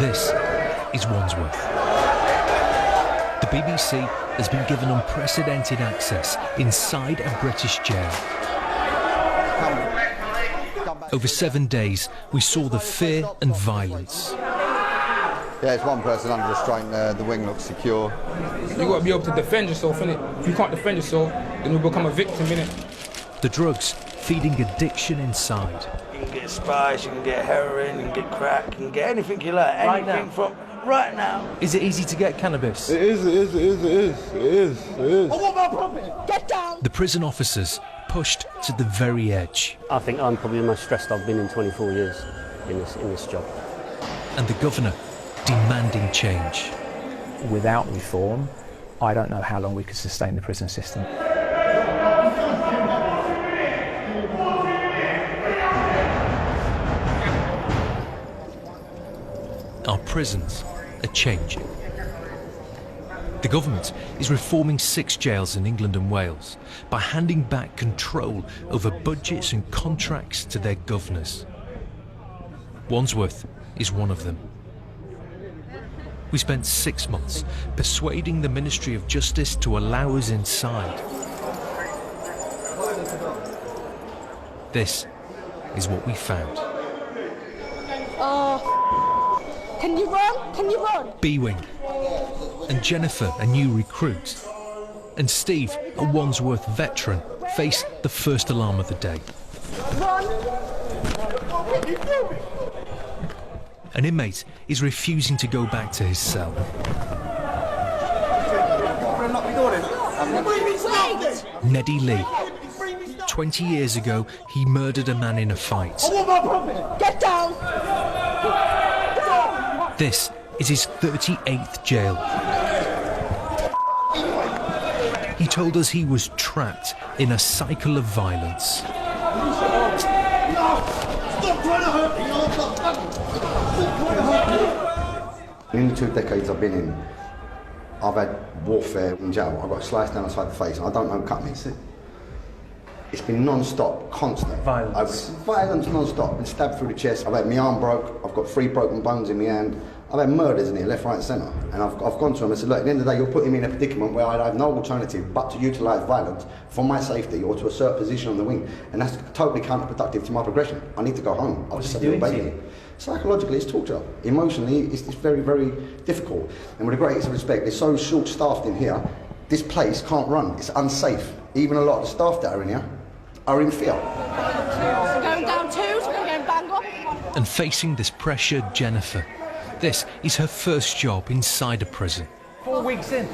This is Wandsworth. The BBC has been given unprecedented access inside a British jail. Over 7 days, we saw the fear and violence. Yeah, it's one person under restraint there, the wing looks secure. You've got to be able to defend yourself, innit? If you can't defend yourself, then you'll become a victim, innit? The drugs feeding addiction inside. You can get spice, you can get heroin, you can get crack, you can get anything you like, anything from right now. Is it easy to get cannabis? It is. I want my property! Get down! The prison officers pushed to the very edge. I think I'm probably the most stressed I've been in 24 years in this job. And the governor demanding change. Without reform, I don't know how long we could sustain the prison system. Our prisons are changing. The government is reforming 6 jails in England and Wales by handing back control over budgets and contracts to their governors. Wandsworth is one of them. We spent 6 months persuading the Ministry of Justice to allow us inside. This is what we found. Can you run? Can you run? B-Wing and Jennifer, a new recruit, and Steve, a Wandsworth veteran, face the first alarm of the day. Run! An inmate is refusing to go back to his cell. Neddy Lee. 20 years ago, he murdered a man in a fight. Get down! This is his 38th jail. He told us he was trapped in a cycle of violence. In the 2 decades I've been in, I've had warfare in jail. I got sliced down the side of the face and I don't know who cut me. It's been non-stop, constant. Violence? Violence non-stop. Been stabbed through the chest. I've had my arm broke. I've got 3 broken bones in my hand. I've had murders in here, left, right and centre. And I've gone to them and said, look, at the end of the day, you're putting me in a predicament where I have no alternative but to utilise violence for my safety or to assert position on the wing. And that's totally counterproductive to my progression. I need to go home. I was 7 years old. Psychologically, it's torture. Emotionally, it's very, very difficult. And with the greatest respect, they're so short-staffed in here, this place can't run. It's unsafe. Even a lot of the staff that are in here are in fear. Going down 2, so we're going bang up. And facing this pressure, Jennifer. This is her first job inside a prison. 4 weeks in.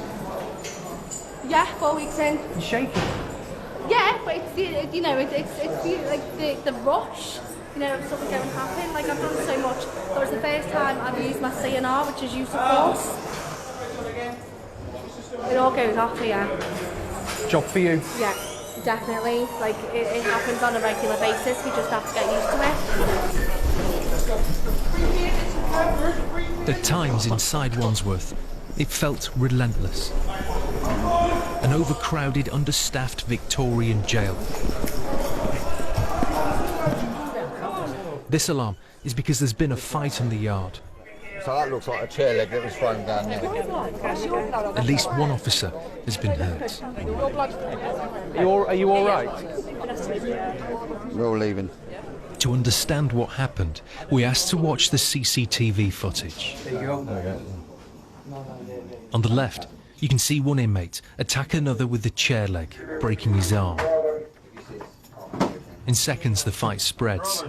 Yeah, 4 weeks in. You're shaking. Yeah, but it's the rush. You know, if something going to happen. Like, I've done so much. That was the first time I've used my CNR, which is use of force. It all goes off here. Job for you. Yeah, definitely. Like, it happens on a regular basis. We just have to get used to it. At times inside Wandsworth, it felt relentless. An overcrowded, understaffed Victorian jail. This alarm is because there's been a fight in the yard. So that looks like a chair leg that was thrown down there. At least one officer has been hurt. Are you all right? We're all leaving. To understand what happened, we asked to watch the CCTV footage. There you go. On the left, you can see one inmate attack another with the chair leg, breaking his arm. In seconds, the fight spreads.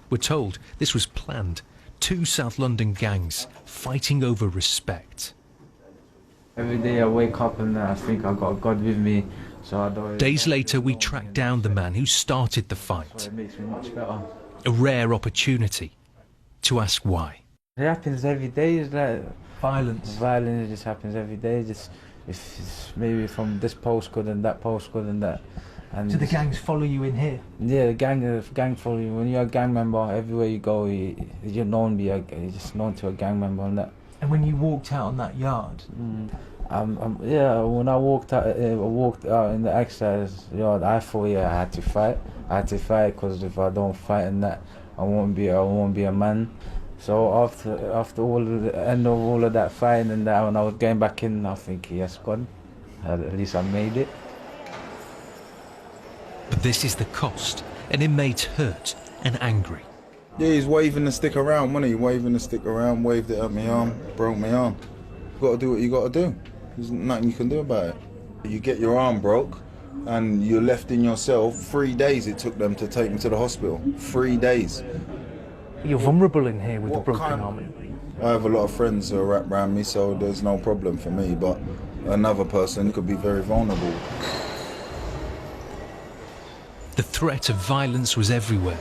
We're told this was planned. 2 South London gangs fighting over respect. Every day I wake up and I think I got God with me, so I don't... Days later, we tracked down the man who started the fight. So it makes me much better. A rare opportunity to ask why. It happens every day, it's like... Violence. Violence just happens every day, just... It's maybe from this postcode and that postcode and that. And Do the gangs follow you in here? Yeah, the gang follow you. When you're a gang member, everywhere you go, you're known you're just known to a gang member and that. And when you walked out on that yard? Yeah, when I walked out in the exercise yard, I thought, yeah, I had to fight. I had to fight because if I don't fight in that, I won't be a man. So after all of the end of all of that fight and that, when I was going back in, I think he has gone. At least I made it. But this is the cost. An inmate hurt and angry. Yeah, he's waving the stick around, wasn't he? Waving the stick around, waved it at my arm, broke my arm. You got to do what you got to do. There's nothing you can do about it. You get your arm broke and you're left in your cell. 3 days it took them to take me to the hospital. 3 days. You're vulnerable in here with What the broken kind- arm. I have a lot of friends who are wrapped around me, so there's no problem for me, but another person could be very vulnerable. The threat of violence was everywhere.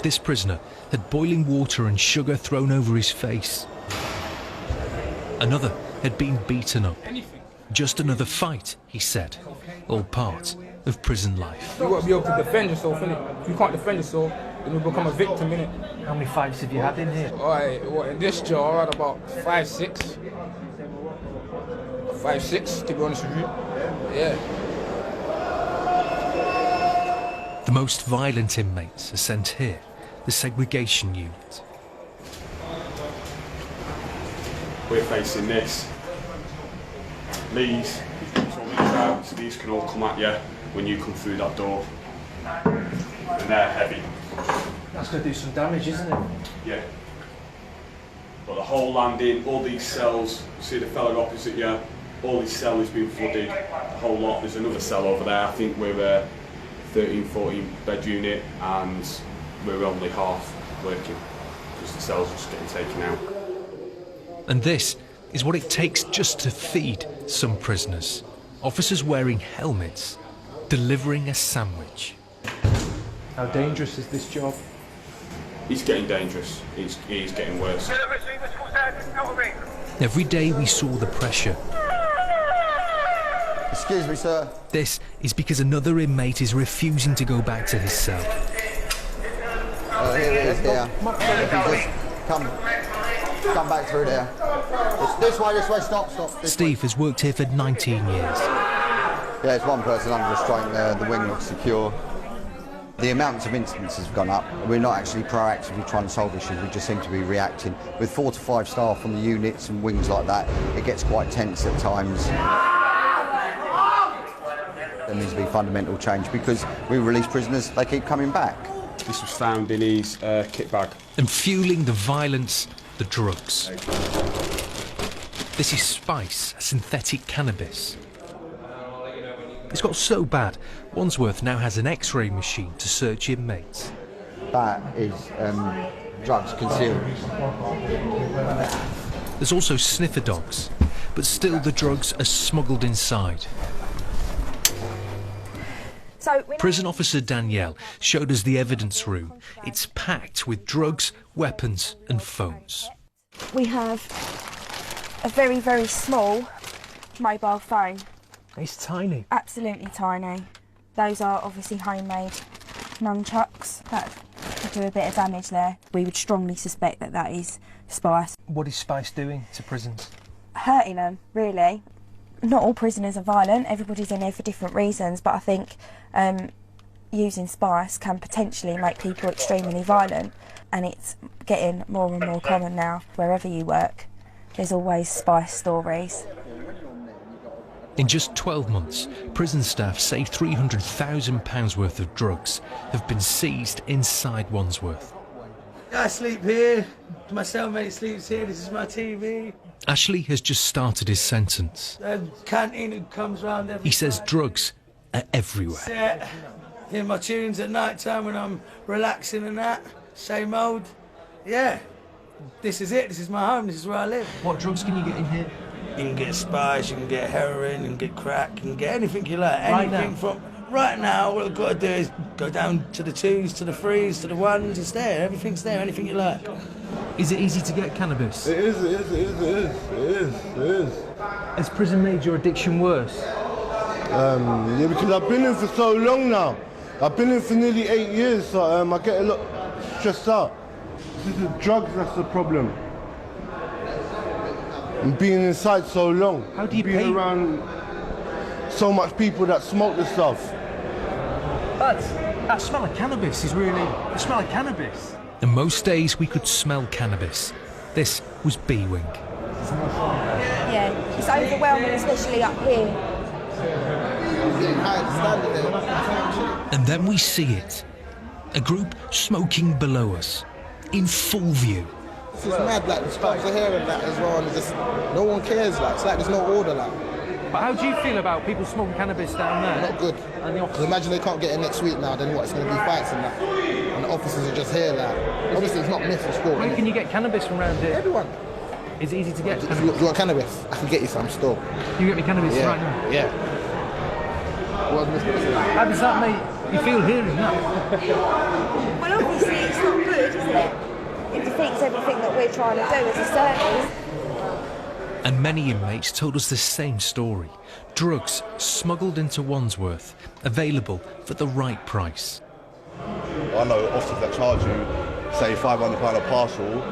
This prisoner had boiling water and sugar thrown over his face. Another had been beaten up. Just another fight, he said, all part of prison life. You got to be able to defend yourself, innit? If you can't defend yourself, then you become a victim, innit? How many fights have you had in here? In this jail, I had about 5, 6. 5, 6, to be honest with you. Yeah. The most violent inmates are sent here, the segregation unit. We're facing this. These crowds, these can all come at you when you come through that door. And they're heavy. That's going to do some damage, isn't it? Yeah. But the whole landing, all these cells, you see the fellow opposite you, all this cell has been flooded, the whole lot. There's another cell over there, I think we're a 13, 14 bed unit, and we're only half working because the cells are just getting taken out. And this is what it takes just to feed some prisoners. Officers wearing helmets, delivering a sandwich. How dangerous is this job? It's getting dangerous, it's getting worse. Every day we saw the pressure. Excuse me, sir. This is because another inmate is refusing to go back to his cell. Here it is, here. If you just come back through there. This way, stop. Steve has worked here for 19 years. Yeah, it's one person under restraint there, the wing looks secure. The amounts of incidents has gone up. We're not actually proactively trying to solve issues, we just seem to be reacting. With 4 to 5 staff on the units and wings like that, it gets quite tense at times. There needs to be fundamental change because we release prisoners, they keep coming back. This was found in his kit bag. And fueling the violence, the drugs. This is spice, synthetic cannabis. It's got so bad, Wandsworth now has an X-ray machine to search inmates. That is drugs concealed. There's also sniffer dogs, but still the drugs are smuggled inside. Prison officer Danielle showed us the evidence room. It's packed with drugs, weapons and phones. We have a very, very small mobile phone. It's tiny. Absolutely tiny. Those are obviously homemade nunchucks that could do a bit of damage there. We would strongly suspect that that is spice. What is spice doing to prisons? Hurting them, really. Not all prisoners are violent, everybody's in there for different reasons, but I think using spice can potentially make people extremely violent, and it's getting more and more common now. Wherever you work, there's always spice stories. In just 12 months, prison staff say £300,000 worth of drugs have been seized inside Wandsworth. I sleep here, my cellmate sleeps here, this is my TV. Ashley has just started his sentence. Canteen comes round every He says drugs are everywhere. set. Hear my tunes at night time when I'm relaxing and that. Same old. Yeah. This is it, this is my home, this is where I live. What drugs can you get in here? You can get spice, you can get heroin, you can get crack, you can get anything you like. Right Anything now? from right now, all I've got to do is go down to the 2s, to the 3s, to the 1s, it's there, everything's there, anything you like. Is it easy to get cannabis? It is. Has prison made your addiction worse? Yeah, because I've been in for so long now. I've been in for nearly 8 years, so I get a lot stressed out. This is the drugs that's the problem. And being inside so long. How do you being pay? around so much people that smoke this stuff. But that smell of cannabis is really... The smell of cannabis. And most days we could smell cannabis. This was B-Wing. Yeah, it's overwhelming, especially up here. And then we see it. A group smoking below us, in full view. It's just mad, like, the stops are here and that as well, and just, no one cares, like, it's like there's no order, like. But how do you feel about people smoking cannabis down there? Not good. Because imagine they can't get in next week now, then what, it's going to be fights and that. And the officers are just here, like. Obviously, it's not myth or sport. Where can you get cannabis from around here? Everyone. Is it easy to get? Do you want cannabis? I can get you some still. You get me cannabis yeah. right now? Yeah. What was Mr. saying? How does that make you feel hearing that? Well, obviously, it's not good, is it? It defeats everything that we're trying to do as a service. And many inmates told us the same story. Drugs smuggled into Wandsworth, available for the right price. I know officers that charge you, say £500 a parcel,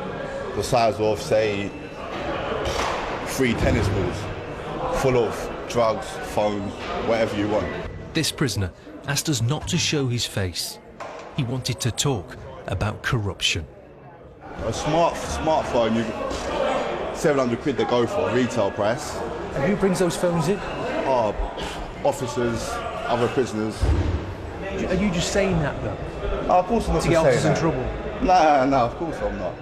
the size of, say, 3 tennis balls, full of drugs, phones, whatever you want. This prisoner asked us not to show his face. He wanted to talk about corruption. A smartphone, you 700 quid they go for, retail price. And who brings those phones in? Officers, other prisoners. Are you just saying that though? Of course I'm not to get officers in trouble? No, of course I'm not.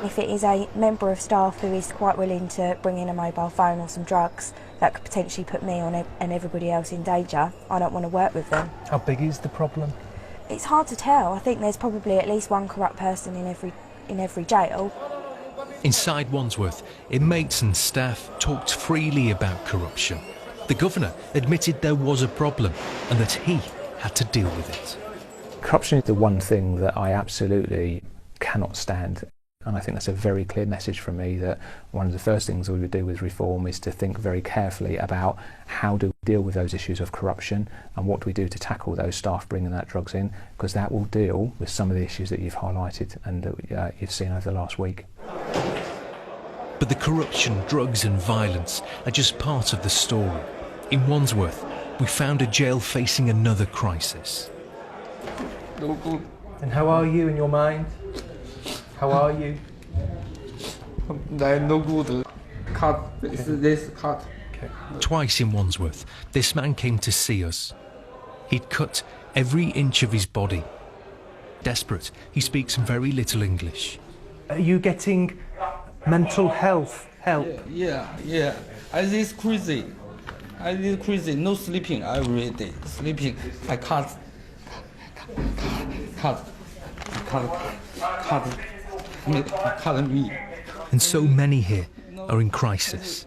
If it is a member of staff who is quite willing to bring in a mobile phone or some drugs, that could potentially put me on and everybody else in danger, I don't want to work with them. How big is the problem? It's hard to tell. I think there's probably at least one corrupt person in every jail. Inside Wandsworth, inmates and staff talked freely about corruption. The governor admitted there was a problem and that he had to deal with it. Corruption is the one thing that I absolutely cannot stand. And I think that's a very clear message from me, that one of the first things we would do with reform is to think very carefully about how do we deal with those issues of corruption and what do we do to tackle those staff bringing that drugs in, because that will deal with some of the issues that you've highlighted and that you've seen over the last week. But the corruption, drugs and violence are just part of the story. In Wandsworth, we found a jail facing another crisis. No good. And how are you in your mind? How are you? No good. Cut. This cut. Okay. Twice in Wandsworth, this man came to see us. He'd cut every inch of his body. Desperate, he speaks very little English. Are you getting mental health help? Yeah. I this crazy. No sleeping every day. Sleeping. I cut me. And so many here are in crisis.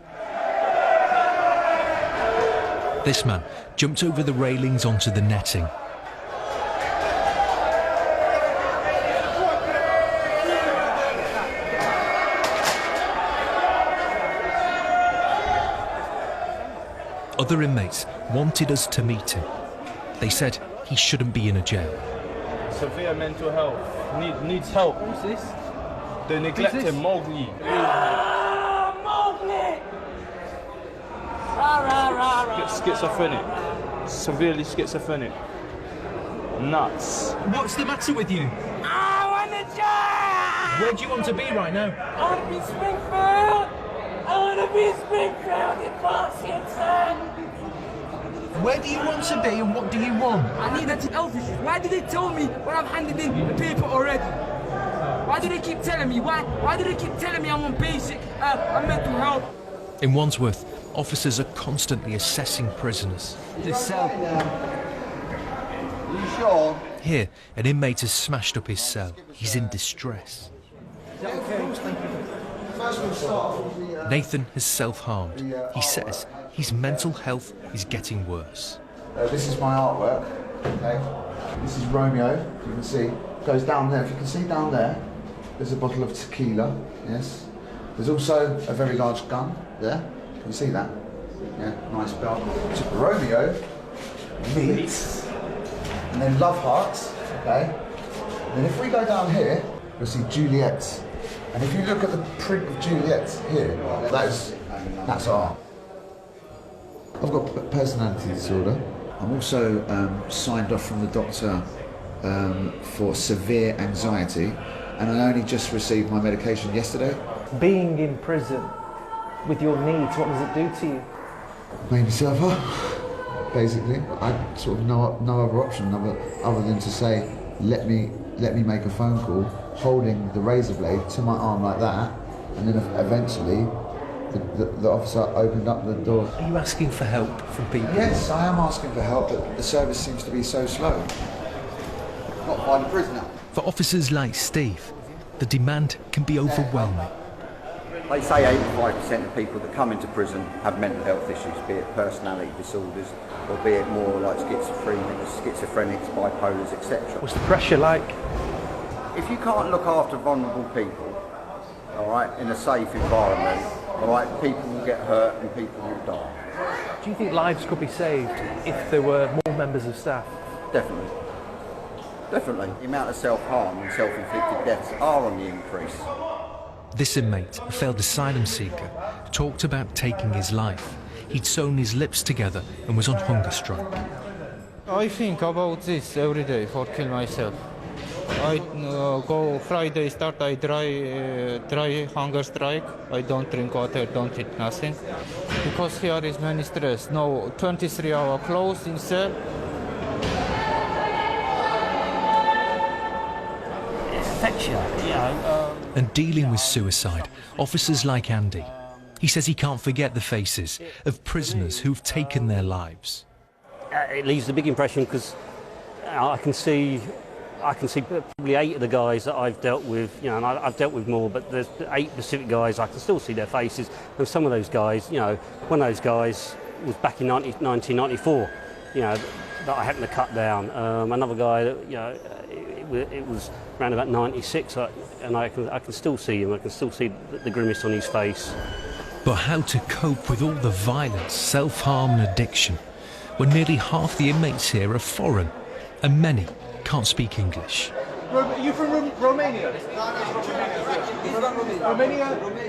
This man jumped over the railings onto the netting. Other inmates wanted us to meet him. They said he shouldn't be in a jail. Severe mental health. Needs help. Who's this? They neglected Mowgli. Mowgli! Schizophrenic. Severely schizophrenic. Nuts. What's the matter with you? I want to die! Where do you want to be right now? I want to be Springfield! I want to be Springfield in Washington! Where do you want to be and what do you want? I need mental health issues. Why did they tell me when I've handed in the paper already? Why do they keep telling me? Why do they keep telling me I'm on basic mental health? In Wandsworth, officers are constantly assessing prisoners. This cell. Are you sure? Here, an inmate has smashed up his cell. He's in distress. Nathan has self-harmed. He says his mental health is getting worse. This is my artwork. Okay. This is Romeo. You can see. Goes down there. If you can see down there, there's a bottle of tequila. Yes. There's also a very large gun there. Can you see that? Yeah. Nice belt. So Romeo meets, and then love hearts. Okay. And then if we go down here, you'll see Juliet. And if you look at the print of Juliet here, that's art. I've got personality disorder. I'm also signed off from the doctor for severe anxiety, and I only just received my medication yesterday. Being in prison with your needs, what does it do to you? Made me suffer, basically. I sort of no other option other than to say, let me make a phone call, holding the razor blade to my arm like that, and then eventually the officer opened up the door. Are you asking for help from people? Yes, I am asking for help, but the service seems to be so slow. Not by the prisoner. For officers like Steve, the demand can be overwhelming. They say 85% of people that come into prison have mental health issues, be it personality disorders, or be it more like schizophrenics, bipolars, etc. What's the pressure like? If you can't look after vulnerable people, all right, in a safe environment, all right, people will get hurt and people will die. Do you think lives could be saved if there were more members of staff? Definitely. Definitely. The amount of self-harm and self-inflicted deaths are on the increase. This inmate, a failed asylum seeker, talked about taking his life. He'd sewn his lips together and was on hunger strike. I think about this every day for kill myself. I go Friday start, I dry hunger strike. I don't drink water, don't eat nothing. Because here is many stress. No 23-hour close in cell. It affects you, you know. And dealing with suicide, officers like Andy. He says he can't forget the faces of prisoners who've taken their lives. It leaves a big impression because I can see probably 8 of the guys that I've dealt with, you know, and I've dealt with more, but there's 8 specific guys, I can still see their faces. And some of those guys, you know, one of those guys was back in 1994, you know, that I happened to cut down. Another guy, you know, it was around about 96, and I can still see him, I can still see the grimace on his face. But how to cope with all the violence, self-harm and addiction when nearly half the inmates here are foreign and many can't speak English? Are you from Romania?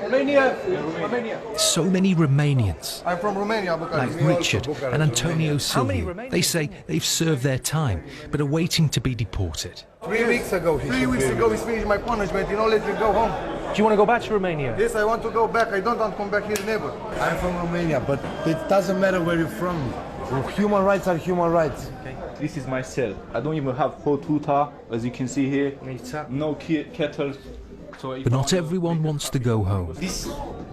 Romania? So many Romanians, I'm from Romania. like Richard and Antonio Silvio. They say they've served their time, but are waiting to be deported. 3 weeks ago he finished my punishment, let me go home. Do you want to go back to Romania? Yes, I want to go back. I don't want to come back here never. I'm from Romania, but it doesn't matter where you're from. Human rights are human rights. Okay. This is my cell. I don't even have hot water, as you can see here. No kettle. So But not everyone wants to go home.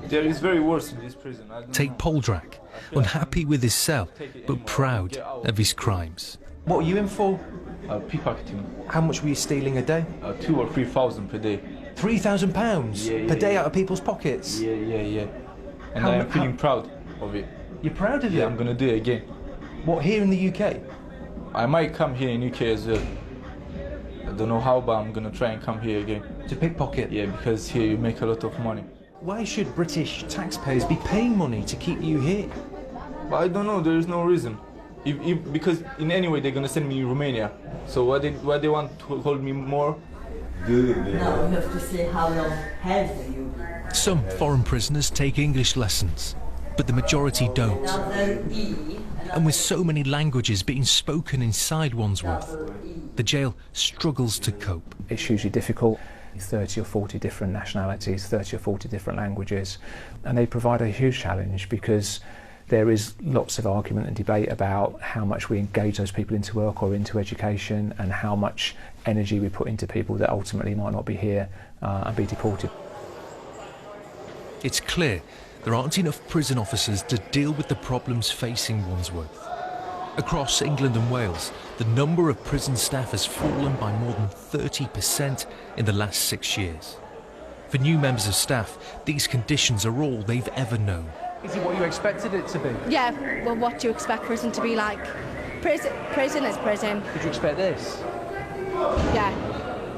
There is very worse in this prison. Take Poldrak, unhappy with his cell, but proud of his crimes. What were you in for? Pickpocketing. How much were you stealing a day? 2,000 or 3,000 per day. £3,000 per day out of people's pockets? Yeah. And I'm feeling proud of it. You're proud of it? Yeah, I'm gonna do it again. What, here in the UK? I might come here in UK as well. I don't know how, but I'm gonna try and come here again. To pickpocket? Yeah, because here you make a lot of money. Why should British taxpayers be paying money to keep you here? But I don't know, there is no reason. Because in any way they're gonna send me to Romania. So why they want to hold me more? Now we have to see how long have you. Some foreign prisoners take English lessons, but the majority don't. And with so many languages being spoken inside Wandsworth, the jail struggles to cope. It's hugely difficult. 30 or 40 different nationalities, 30 or 40 different languages, and they provide a huge challenge because there is lots of argument and debate about how much we engage those people into work or into education, and how much energy we put into people that ultimately might not be here and be deported. It's clear there aren't enough prison officers to deal with the problems facing Wandsworth. Across England and Wales, the number of prison staff has fallen by more than 30% in the last 6 years. For new members of staff, these conditions are all they've ever known. Is it what you expected it to be? Yeah, well, what do you expect prison to be like? Prison is prison. Did you expect this? Yeah.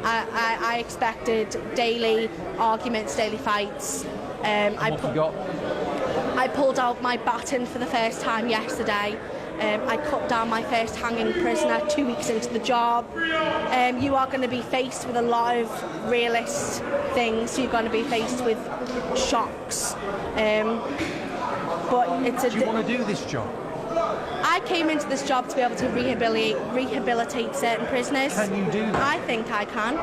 I expected daily arguments, daily fights. I pulled out my baton for the first time yesterday. I cut down my first hanging prisoner 2 weeks into the job. You are going to be faced with a lot of realist things. You're going to be faced with shocks. But it's do you want to do this job? I came into this job to be able to rehabilitate certain prisoners. Can you do that? I think I can.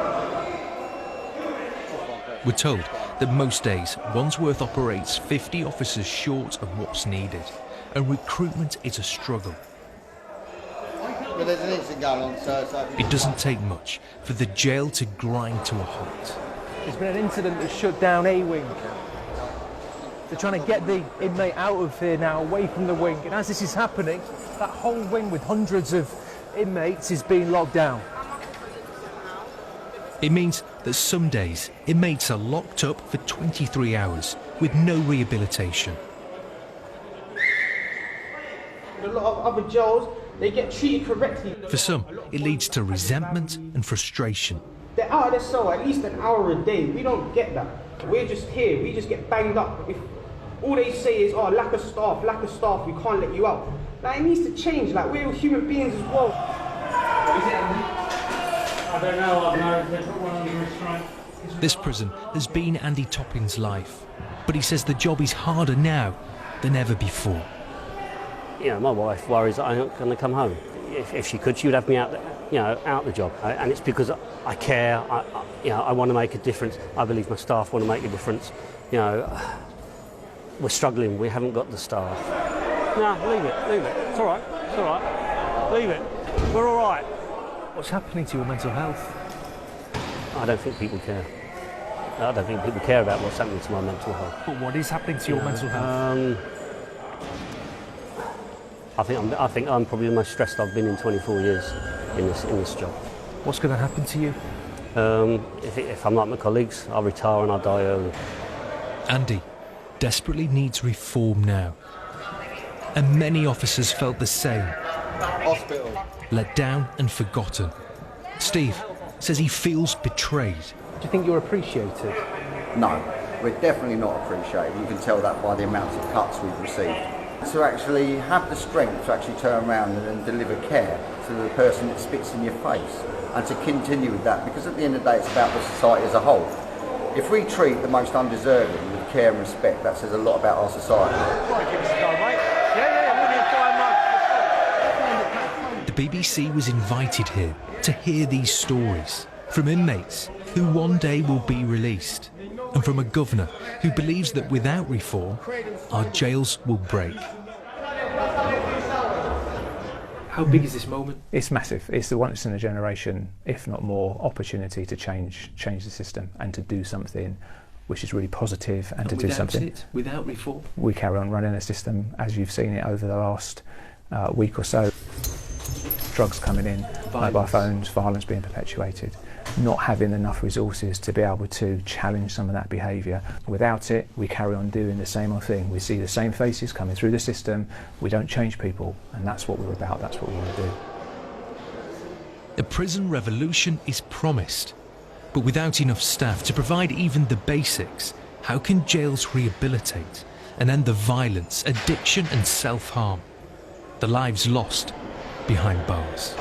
We're told that most days Wandsworth operates 50 officers short of what's needed, and recruitment is a struggle. But there's an incident going on, so... It doesn't take much for the jail to grind to a halt. There's been an incident that shut down a wing. They're trying to get the inmate out of here now, away from the wing. And as this is happening, that whole wing with hundreds of inmates is being locked down. It means that some days inmates are locked up for 23 hours with no rehabilitation. A lot of other jails, they get treated correctly. For some, it leads to resentment and frustration. They're out of their cell at least an hour a day. We don't get that. We're just here. We just get banged up. If all they say is, oh, lack of staff, we can't let you out. Like, it needs to change. Like, we're human beings as well. I don't know. I've never put one on the restraint. This prison has been Andy Topping's life, but he says the job is harder now than ever before. You know, my wife worries that I'm not going to come home. If she could, she would have me out, out the job. And it's because I care. I want to make a difference. I believe my staff want to make a difference. You know, we're struggling. We haven't got the staff. No, leave it. It's all right. Leave it. We're all right. What's happening to your mental health? I don't think people care. I don't think people care about what's happening to my mental health. But what is happening to your mental health? I think I'm probably the most stressed I've been in 24 years in this job. What's going to happen to you? If I'm like my colleagues, I'll retire and I'll die early. Andy desperately needs reform now. And many officers felt the same. Hospital. Let down and forgotten. Steve says he feels betrayed. Do you think you're appreciated? No, we're definitely not appreciated. You can tell that by the amount of cuts we've received. To actually have the strength to actually turn around and deliver care to the person that spits in your face, and to continue with that, because at the end of the day it's about the society as a whole. If we treat the most undeserving with care and respect, that says a lot about our society. The BBC was invited here to hear these stories from inmates who one day will be released, and from a governor who believes that without reform, our jails will break. How big is this moment? It's massive. It's the once in a generation, if not more, opportunity to change the system and to do something which is really positive and to do something. Without reform? We carry on running a system as you've seen it over the last week or so. Drugs coming in, mobile phones, violence being perpetuated, not having enough resources to be able to challenge some of that behaviour. Without it, we carry on doing the same old thing. We see the same faces coming through the system, we don't change people, and that's what we're about, that's what we want to do. A prison revolution is promised, but without enough staff to provide even the basics, how can jails rehabilitate and end the violence, addiction and self-harm? The lives lost behind bars.